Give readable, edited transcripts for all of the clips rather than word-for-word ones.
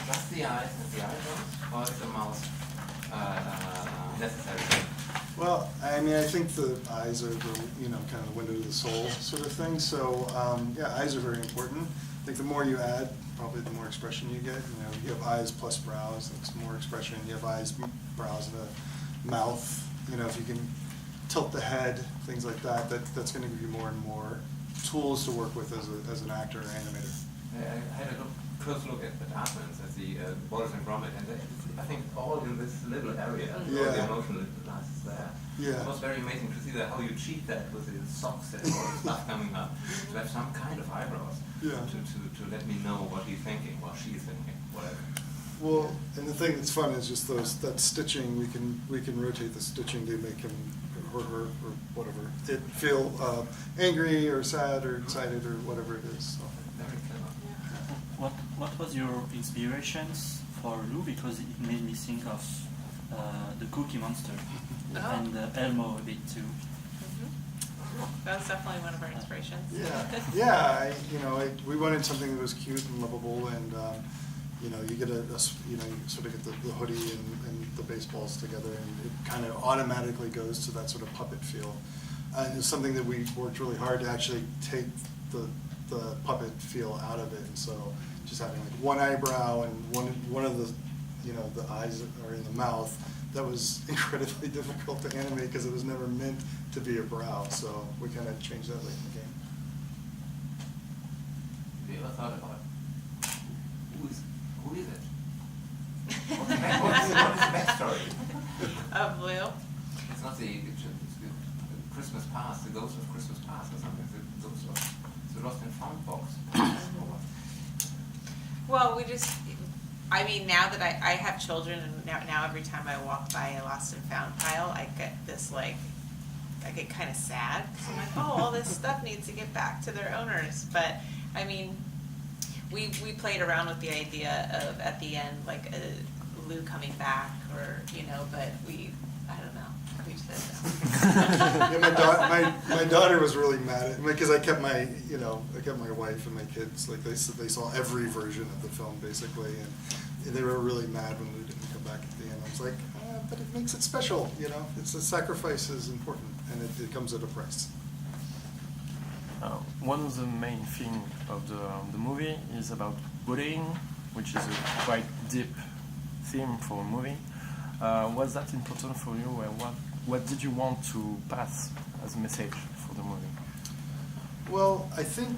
Just the eyes and the eyebrows, or is the mouth necessary? Well, I mean, I think the eyes are the, kind of the window to the soul sort of thing. So, yeah, eyes are very important. I think the more you add, probably the more expression you get. You have eyes plus brows, that's more expression. You have eyes, brows, and a mouth. If you can tilt the head, things like that, that's going to give you more and more tools to work with as an actor or animator. I had a close look at the Dartmans, at the Wallace and Gromit, and I think all in this little area, all the emotional is there. Yeah. It was very amazing to see how you cheat that with the socks and all the stuff coming up, to have some kind of eyebrows, to let me know what he's thinking, what she's thinking, whatever. Well, and the thing that's fun is just that stitching. We can rotate the stitching to make him or her or whatever it feel angry or sad or excited or whatever it is. So. Very clever. Yeah. What was your inspirations for Lou? Because it made me think of the Cookie Monster and Elmo a bit too. That was definitely one of our inspirations. Yeah. We wanted something that was cute and lovable, and you get you sort of get the hoodie and the baseballs together, and it kind of automatically goes to that sort of puppet feel. And it's something that we worked really hard to actually take the puppet feel out of it, and so just having like one eyebrow and one of the the eyes that are in the mouth, that was incredibly difficult to animate because it was never meant to be a brow, so we kind of changed that late in the game. Have you ever thought about who is it? What's the backstory? Of Lou? It's not the Christmas Past, the Ghost of Christmas Past or something, the Ghost of the Lost and Found box. Well, now that I have children, and now every time I walk by a lost and found pile, I get this I get kind of sad, because I'm like, all this stuff needs to get back to their owners. But I mean, we played around with the idea of at the end Lou coming back, or but I don't know. We said Yeah, my daughter was really mad at me because I kept my wife and my kids, like they saw every version of the film basically, and they were really mad when Lou didn't come back at the end. I was like, but it makes it special, It's a sacrifice is important, and it comes at a price. One of the main themes of the movie is about bullying, which is a quite deep theme for a movie. Was that important for you, and what did you want to pass as a message for the movie? Well, I think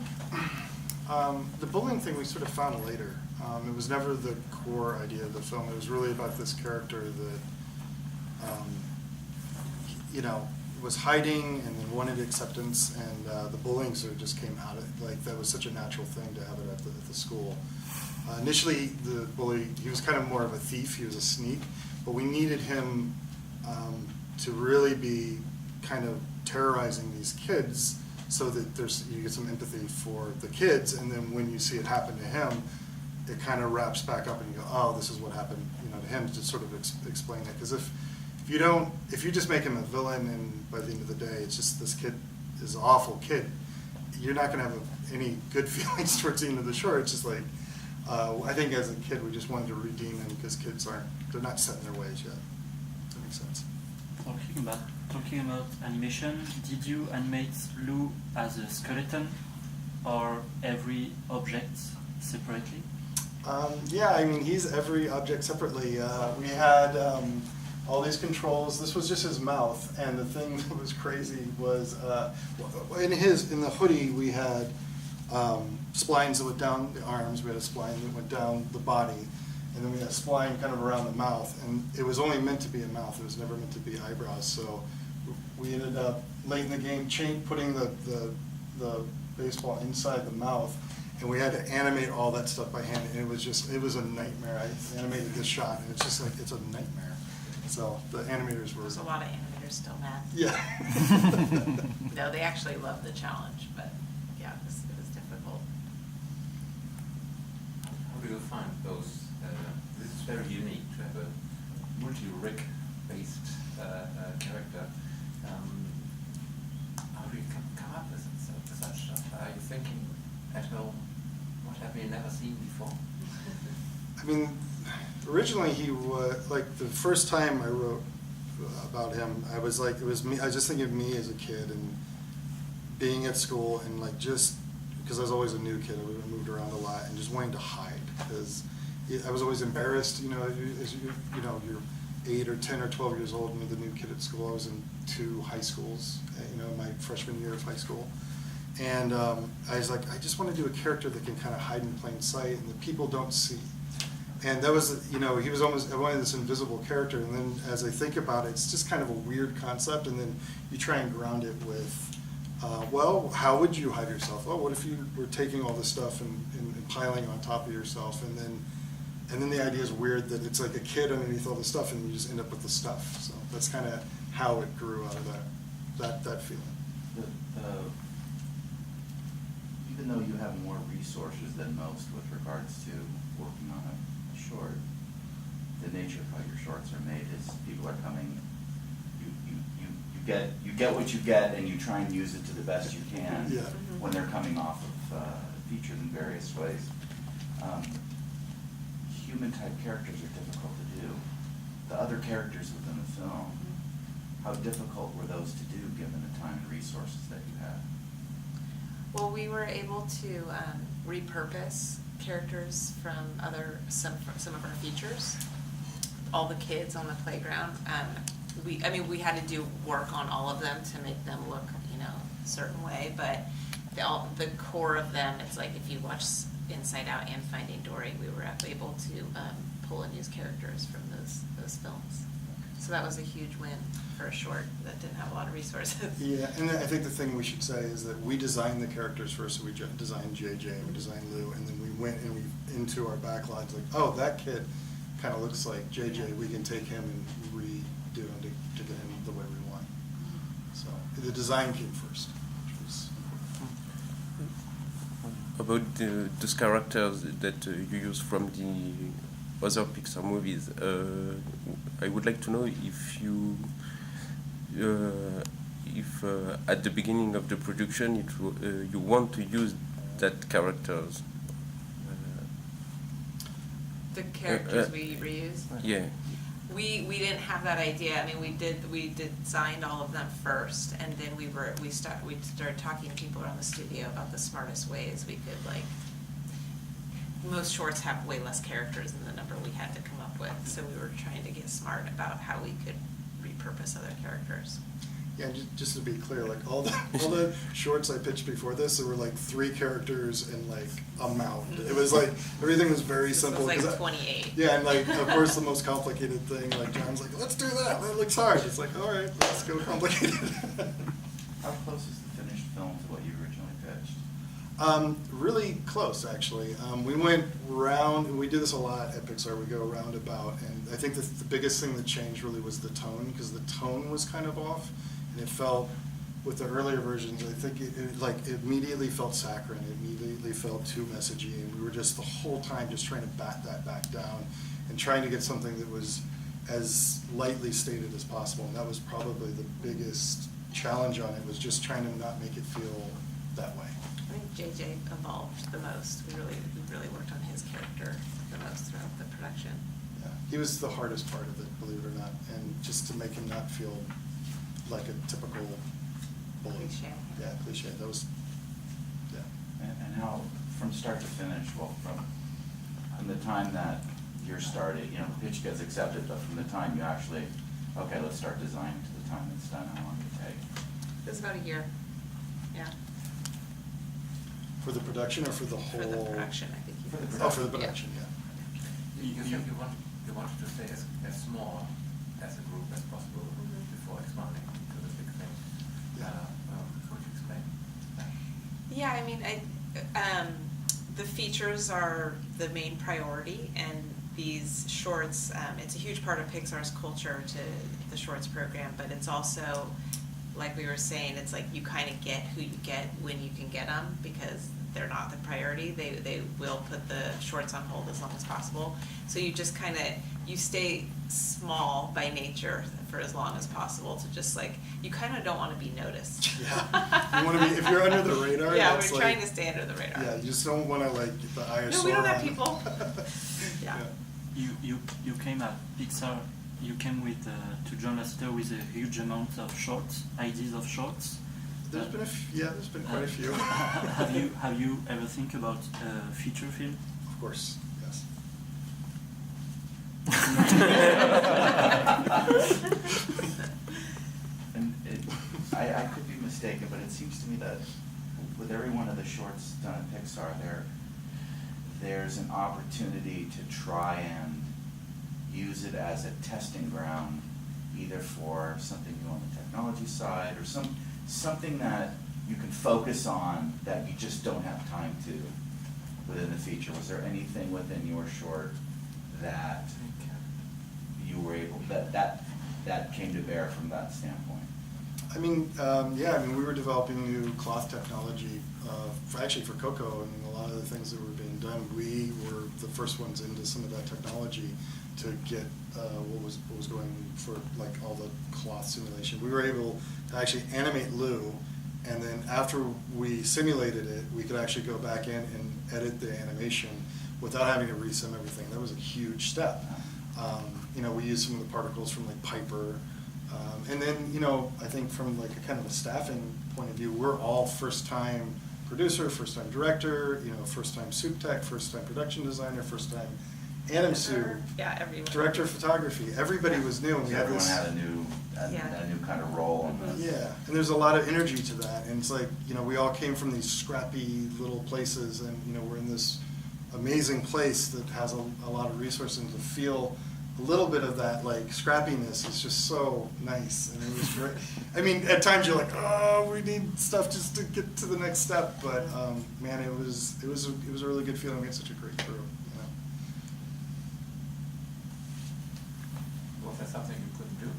the bullying thing we sort of found later. It was never the core idea of the film. It was really about this character that, was hiding and then wanted acceptance, and the bullying sort of just came out of it. That was such a natural thing to have it at the school. Initially, the bully, he was kind of more of a thief. He was a sneak, but we needed him to really be kind of terrorizing these kids, so that you get some empathy for the kids, and then when you see it happen to him, it kind of wraps back up, and you go, oh, this is what happened, to him, to sort of explain it. Because if you just make him a villain, and by the end of the day, it's just this kid is an awful kid, you're not going to have any good feelings towards the end of the short. It's just like, I think as a kid, we just wanted to redeem him because kids they're not set in their ways yet. Does that make sense? Talking about animation, did you animate Lou as a skeleton or every object separately? Yeah, he's every object separately. We had all these controls. This was just his mouth, and the thing that was crazy was in the hoodie we had splines that went down the arms. We had a spline that went down the body, and then we had a spline kind of around the mouth. And it was only meant to be a mouth. It was never meant to be eyebrows. So we ended up late in the game putting the baseball inside the mouth. And we had to animate all that stuff by hand, and it was a nightmare. I animated this shot, and it's a nightmare. So the animators were... There's a lot of animators still mad. Yeah. No, they actually loved the challenge, but yeah, it was difficult. How do you find those? This is very unique to have a multi-rig based character. How do you come up with such stuff? Are you thinking at home, what have we never seen before? I mean, originally he was, like, the first time I wrote about him, I was like, it was me, I was just thinking of me as a kid and being at school and like just, because I was always a new kid, I moved around a lot and just wanting to hide because I was always embarrassed, you know, as you know, you're 8 or 10 or 12 years old and you're the new kid at school. I was in 2 high schools, you know, my freshman year of high school. And I was like, I just want to do a character that can kind of hide in plain sight and that people don't see. And that was, you know, he was almost, I wanted this invisible character. And then as I think about it, it's just kind of a weird concept. And then you try and ground it with, well, how would you hide yourself? Oh, what if you were taking all this stuff and piling on top of yourself? And then the idea is weird that it's like a kid underneath all the stuff and you just end up with the stuff. So that's kind of how it grew out of that feeling. Even though you have more resources than most with regards to working on a short, the nature of how your shorts are made is people are coming, you get what you get and you try and use it to the best you can when they're coming off of features in various ways. Human type characters are difficult to do. The other characters within the film, how difficult were those to do given the time and resources that you had? Well, we were able to repurpose characters from some of our features. All the kids on the playground. We had to do work on all of them to make them look, you know, a certain way. But the core of them, it's like if you watch Inside Out and Finding Dory, we were able to pull and use characters from those films. So that was a huge win for a short that didn't have a lot of resources. Yeah, and I think the thing we should say is that we designed the characters first. So we designed JJ, we designed Lou, and then we went and we into our backlogs like, oh, that kid kind of looks like JJ. We can take him and redo him to get him the way we want. So the design came first, which was about those characters that you use from the other Pixar movies. I would like to know if you, at the beginning of the production, you want to use that characters. The characters we reused. Yeah. We didn't have that idea. I mean, we designed all of them first, and then we started talking to people around the studio about the smartest ways we could, like, most shorts have way less characters than the number we had to come up with, so we were trying to get smart about how we could repurpose other characters. Yeah, just to be clear, like all the shorts I pitched before this, there were like 3 characters and like a mound. It was like everything was very simple. It was like 28. Yeah, and like of course the most complicated thing, like John's like, let's do that. That looks hard. It's like, all right, let's go complicated. How close is the finished film to what you originally pitched? Really close, actually. We went round, and we do this a lot at Pixar, we go roundabout, and I think the biggest thing that changed really was the tone, because the tone was kind of off, and it felt, with the earlier versions, I think it immediately felt saccharine, it immediately felt too messagey, and we were just the whole time just trying to bat that back down, and trying to get something that was as lightly stated as possible, and that was probably the biggest challenge on it, was just trying to not make it feel that way. I think JJ evolved the most. We really worked on his character the most throughout the production. Yeah, he was the hardest part of it, believe it or not, and just to make him not feel like a typical bully. Cliche. Yeah, cliche. That was, yeah. And how, from start to finish, well, from the time that you're started, you know, the pitch gets accepted, but from the time you actually, okay, let's start designing to the time it's done, how long did it take? It was about a year. Yeah. For the production or for the whole? For the production, I think. For the Oh, for the Yeah. production, yeah. You wanted to stay as small as a group as possible before expanding to the big thing. Would you explain that? Yeah, I mean, the features are the main priority, and these shorts, it's a huge part of Pixar's culture to the shorts program, but it's also, like we were saying, it's like you kind of get who you get when you can get them, because they're not the priority. They will put the shorts on hold as long as possible. So you just kind of, you stay small by nature for as long as possible to just like, you kind of don't want to be noticed. Yeah, you want to be, if you're under the radar. Yeah, it's we're like, trying to stay under the radar. Yeah, you just don't want to like get the ISO. No, we don't have on. people. Yeah. You came at Pixar. You came with to John Lasseter with a huge amount of shorts, ideas of shorts. There's been there's been quite a few. have you ever think about feature film? Of course, yes. And I could be mistaken, but it seems to me that with every one of the shorts done at Pixar, there's an opportunity to try and use it as a testing ground, either for something new on the technology side or something that you can focus on that you just don't have time to within the feature. Was there anything within your short that you were able that came to bear from that standpoint? I mean, we were developing new cloth technology, for Coco, and a lot of the things that were being done, we were the first ones into some of that technology to get what was going for like all the cloth simulation. We were able to actually animate Lou, and then after we simulated it, we could actually go back in and edit the animation without having to resim everything. That was a huge step. We used some of the particles from like Piper. And then, I think from like a kind of a staffing point of view, we're all first-time producer, first-time director, first-time soup tech, first-time production designer, first-time animsu, Yeah, everyone. director of photography. Everybody was new, and we had Everyone this. had a new kind of role. In this. Yeah, and there's a lot of energy to that, and it's like we all came from these scrappy little places, and we're in this amazing place that has a lot of resources, and to feel a little bit of that like scrappiness is just so nice, and it was great. I mean, at times you're like, oh, we need stuff just to get to the next step, but man, it was a really good feeling. We had such a great crew. Was there something you couldn't do?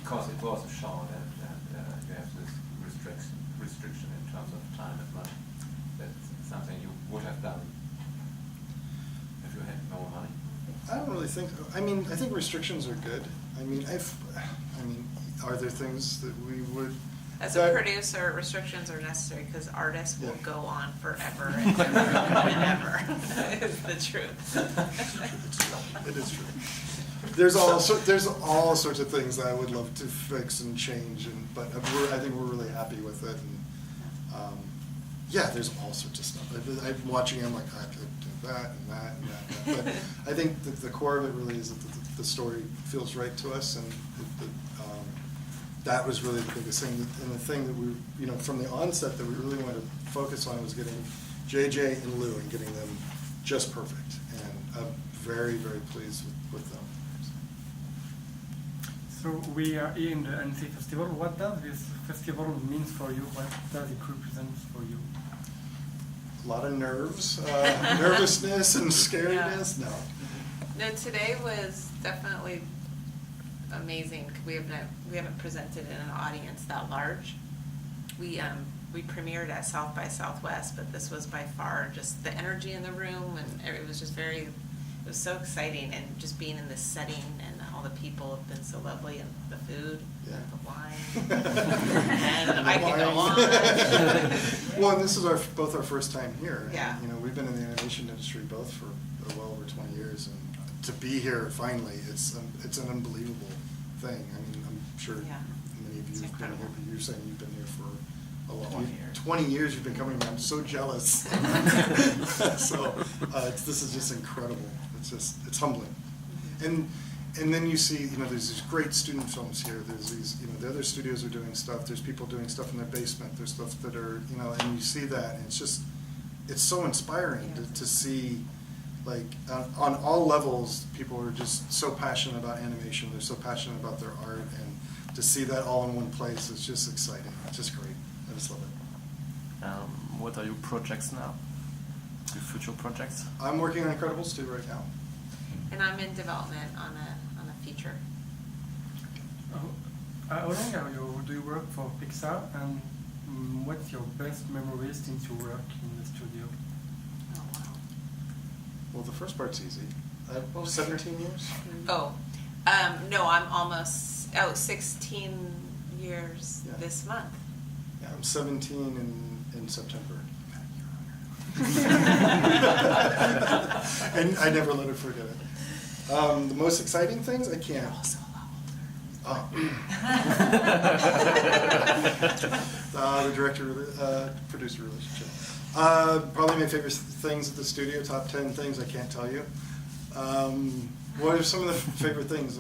Because it was a short, and you have this restriction in terms of time and money. That's something you would have done if you had more money. I don't really think. I mean, I think restrictions are good. I mean, are there things that we would? As a producer, restrictions are necessary because artists will go on forever and ever. Is the truth. It is true. There's all sorts of things that I would love to fix and change, but I think we're really happy with it. And there's all sorts of stuff. I'm watching. I'm like, I could do that and that and that. But I think that the core of it really is that the story feels right to us, and that was really the biggest thing. And the thing that we, from the onset that we really wanted to focus on was getting JJ and Lou and getting them just perfect. And I'm very, very pleased with them. So we are here in the Annecy Festival. What does this festival mean for you? What does it represent for you? A lot of nerves, nervousness and scariness. Yeah. No, today was definitely amazing. We haven't presented in an audience that large. We premiered at South by Southwest, but this was by far just the energy in the room, and it was just it was so exciting, and just being in this setting, and all the people have been so lovely, and the food, and the wine, and I can go on. Well, and this is both our first time here. Yeah. And, we've been in the animation industry both for well over 20 years, and to be here finally, it's an unbelievable thing. I mean, I'm sure many of you have been here, but you're saying you've been here for a long 20 years. 20 years you've been coming. I'm so jealous. So this is just incredible. It's humbling. And then you see, there's these great student films here. There's these, the other studios are doing stuff. There's people doing stuff in their basement. There's stuff that are, and you see that, and it's so inspiring to see, like, on all levels, people are just so passionate about animation. They're so passionate about their art, and to see that all in one place is just exciting. It's just great. I just love it. What are your projects now? Your future projects? I'm working on Incredibles 2 right now. And I'm in development on a feature. How long do you work for Pixar, and what's your best memory since you work in the studio? Oh, wow. Well, the first part's easy. 17 years? Oh, no, I'm almost 16 years this month. Yeah, I'm 17 in September. And I never let her forget it. The most exciting things, I can't. You're also a lot older. The director-producer relationship. Probably my favorite things at the studio, top 10 things I can't tell you. What are some of the favorite things?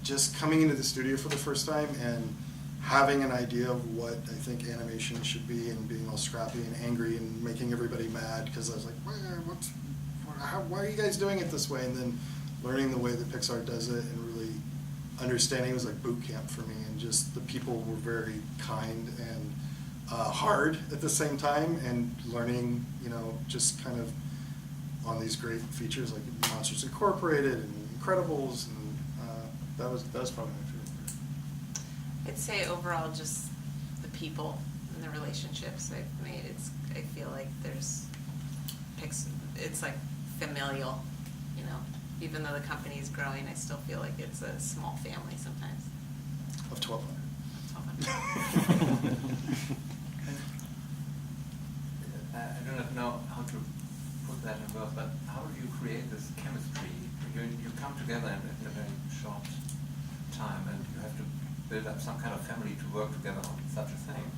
Just coming into the studio for the first time and having an idea of what I think animation should be, and being all scrappy and angry and making everybody mad because I was like, why are you guys doing it this way? And then learning the way that Pixar does it and really understanding. It was like boot camp for me, and just the people were very kind and hard at the same time, and learning, just kind of on these great features like Monsters Incorporated and Incredibles, and that was probably my favorite part. I'd say overall just the people and the relationships I've made. I feel like it's like familial, even though the company is growing, I still feel like it's a small family sometimes. Of 1,200. I do not know how to put that in words, but how do you create this chemistry? You come together in a very short time, and you have to build up some kind of family to work together on such a thing.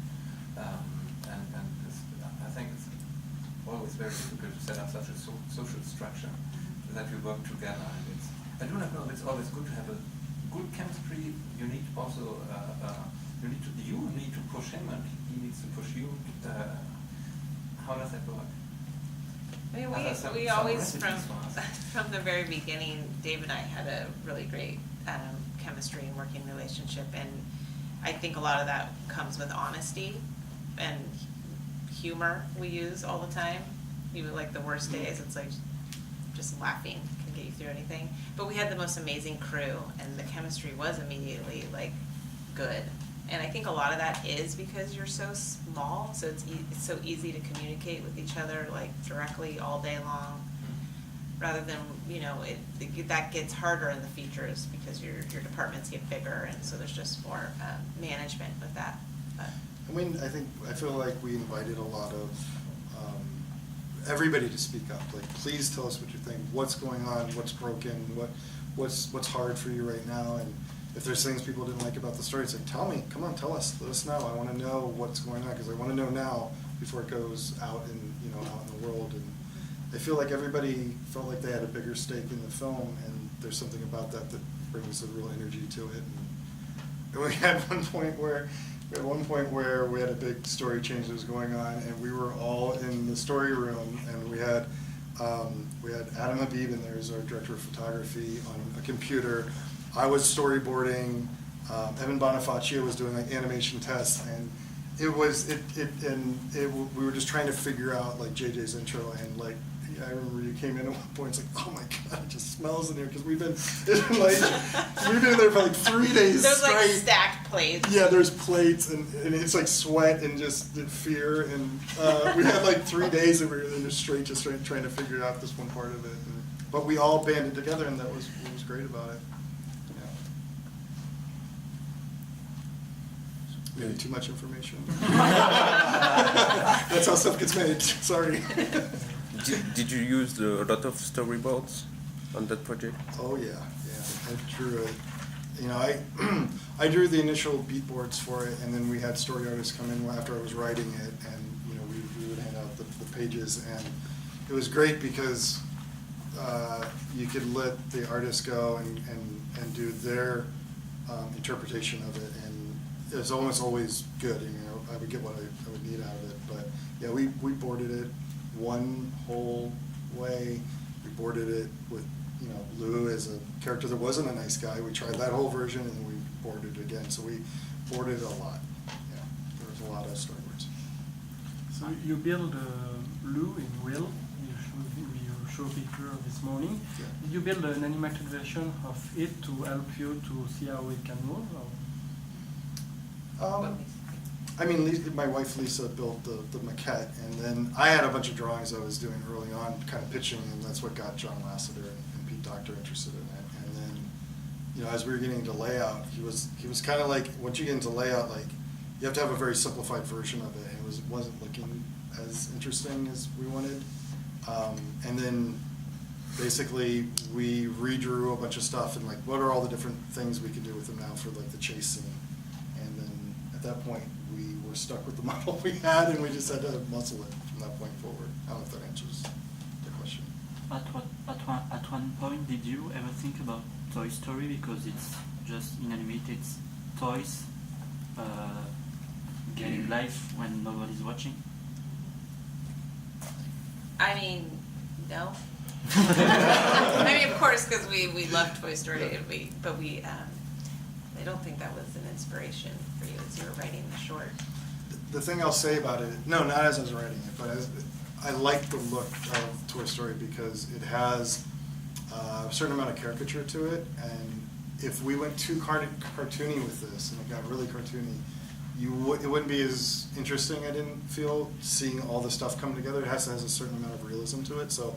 And this, I think it's always very difficult to set up such a social structure that you work together. And I do not know if it's always good to have a good chemistry. You need also you need to push him, and he needs to push you. How does that work? I mean, we some always, recipes for us. from the very beginning, Dave and I had a really great chemistry and working relationship, and I think a lot of that comes with honesty and humor we use all the time. Even like the worst days, it's like just laughing can get you through anything. But we had the most amazing crew, and the chemistry was immediately like good. And I think a lot of that is because you're so small, so it's so easy to communicate with each other like directly all day long, rather than that gets harder in the features because your departments get bigger, and so there's just more management with that. But. I feel like we invited a lot of everybody to speak up. Like, please tell us what you think. What's going on? What's broken? What's hard for you right now? And if there's things people didn't like about the story, it's like, tell me, come on, tell us, let us know. I want to know what's going on, because I want to know now before it goes out in the world. And I feel like everybody felt like they had a bigger stake in the film, and there's something about that brings a real energy to it. And we had one point where we had a big story change that was going on, and we were all in the story room, and we had Adam Habib in there as our director of photography on a computer. I was storyboarding. Evan Bonifacio was doing like animation tests, and we were just trying to figure out like JJ's intro, and like I remember you came in at one point. It's like, oh my god, it just smells in here, because we've been in there for like 3 days There's straight. like stacked plates. Yeah, there's plates, and it's like sweat and just fear, and we had like 3 days that we were in just trying to figure out this one part of it. But we all banded together, and that was what was great about it. Maybe too much information. That's how stuff gets made. Sorry. Did you use a lot of storyboards on that project? Oh yeah. I drew it. I drew the initial beat boards for it, and then we had story artists come in after I was writing it, and we would hand out the pages, and it was great because you could let the artists go and do their interpretation of it, and it was almost always good. I would get what I would need out of it, but yeah, we boarded it one whole way. We boarded it with Lou as a character that wasn't a nice guy. We tried that whole version, and then we boarded it again. So we boarded it a lot. Yeah, there was a lot of storyboards. So you build Lou in Will. You show a picture this morning. Yeah. Did you build an animated version of it to help you to see how it can move? My wife Lisa built the maquette, and then I had a bunch of drawings I was doing early on, kind of pitching, and that's what got John Lasseter and Pete Docter interested in it. And then, as we were getting into layout, he was kind of like, once you get into layout, like, you have to have a very simplified version of it, and it wasn't looking as interesting as we wanted. And then basically we redrew a bunch of stuff and like, what are all the different things we can do with them now for like the chase scene? And then at that point, we were stuck with the model we had, and we just had to muscle it from that point forward. I don't know if that answers the question. At one point, did you ever think about Toy Story, because it's just inanimated toys getting life when nobody's watching? I mean, no. I mean, of course, because we love Toy Story, and I don't think that was an inspiration for you as you were writing the short. The thing I'll say about it, no, not as I was writing it, but I like the look of Toy Story because it has a certain amount of caricature to it, and if we went too cartoony with this and it got really cartoony, it wouldn't be as interesting, I didn't feel, seeing all the stuff come together. It has a certain amount of realism to it. So,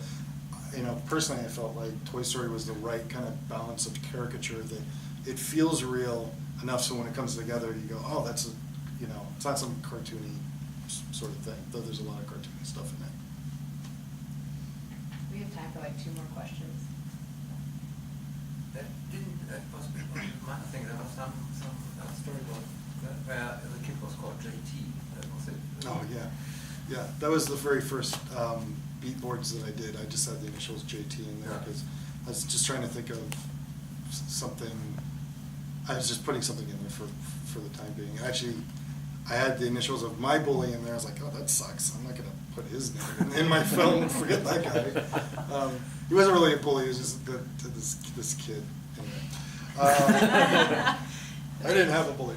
personally, I felt like Toy Story was the right kind of balance of caricature, that it feels real enough so when it comes together, you go, oh, that's it's not some cartoony sort of thing, though there's a lot of cartoony stuff in it. We have time for like 2 more questions. Didn't possibly one thing, there was some story where the kid was called JT. Was it? Oh yeah, that was the very first beat boards that I did. I just had the initials JT in there because I was just trying to think of something. I was just putting something in there for the time being. Actually, I had the initials of my bully in there. I was like, oh, that sucks. I'm not going to put his name in my film. Forget that guy. He wasn't really a bully. He was just this kid. Anyway. I didn't have a bully.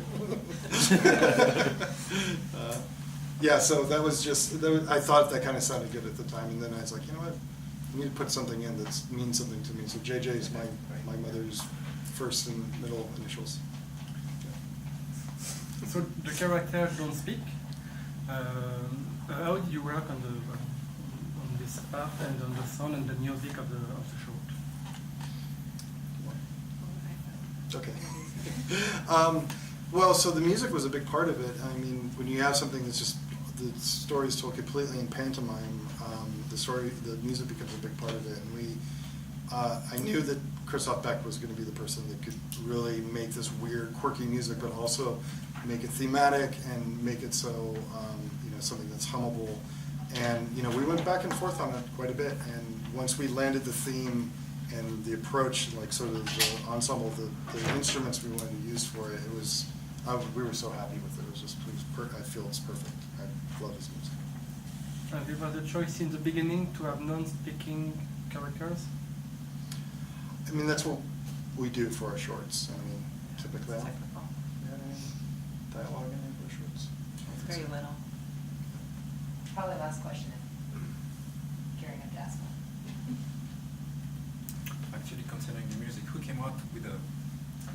So that was just, I thought that kind of sounded good at the time, and then I was like, you know what, I need to put something in that means something to me. So JJ is my mother's first and middle initials. Yeah. So the characters don't speak. How did you work on this part and on the sound and the music of the short? Okay. Well, so the music was a big part of it. I mean, when you have something that's just, the story is told completely in pantomime, the music becomes a big part of it. And I knew that Christoph Beck was going to be the person that could really make this weird, quirky music, but also make it thematic and make it so, something that's hummable. And, we went back and forth on it quite a bit. And once we landed the theme and the approach, like sort of the ensemble, the instruments we wanted to use for it, we were so happy with it. I feel it's perfect. I love his music. And there was a choice in the beginning to have non-speaking characters? I mean, that's what we do for our shorts. I mean, typically. It's technical. Dialogue in any of our shorts. It's very little. Probably last question. Gearing up to ask one. Actually, concerning the music, who came up with a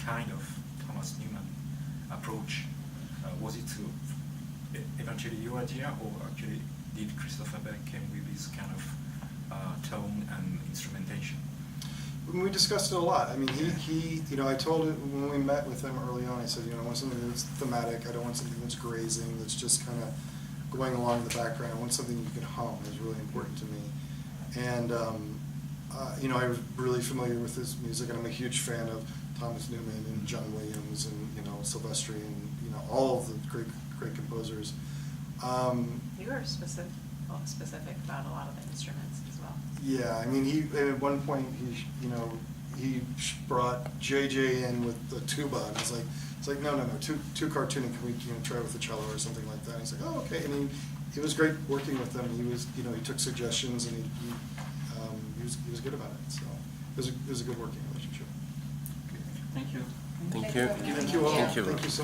kind of Thomas Newman approach? Was it eventually your idea, or actually did Christopher Beck came with this kind of tone and instrumentation? We discussed it a lot. I mean, he I told him when we met with him early on, I said, I want something that's thematic. I don't want something that's grazing, that's just kind of going along in the background. I want something you can hum. It's really important to me. And, I was really familiar with his music, and I'm a huge fan of Thomas Newman and John Williams and, Silvestri and, all of the great composers. You were specific about a lot of the instruments as well. Yeah, I mean, at one point he brought JJ in with the tuba, and it's like no, too cartoony. Can we try with the cello or something like that? And he's like, oh, okay. And he was great working with them. He was he took suggestions, and he was good about it. So it was a good working relationship. Thank you. Thank you. Thank you all. Thank you. Thank you so much.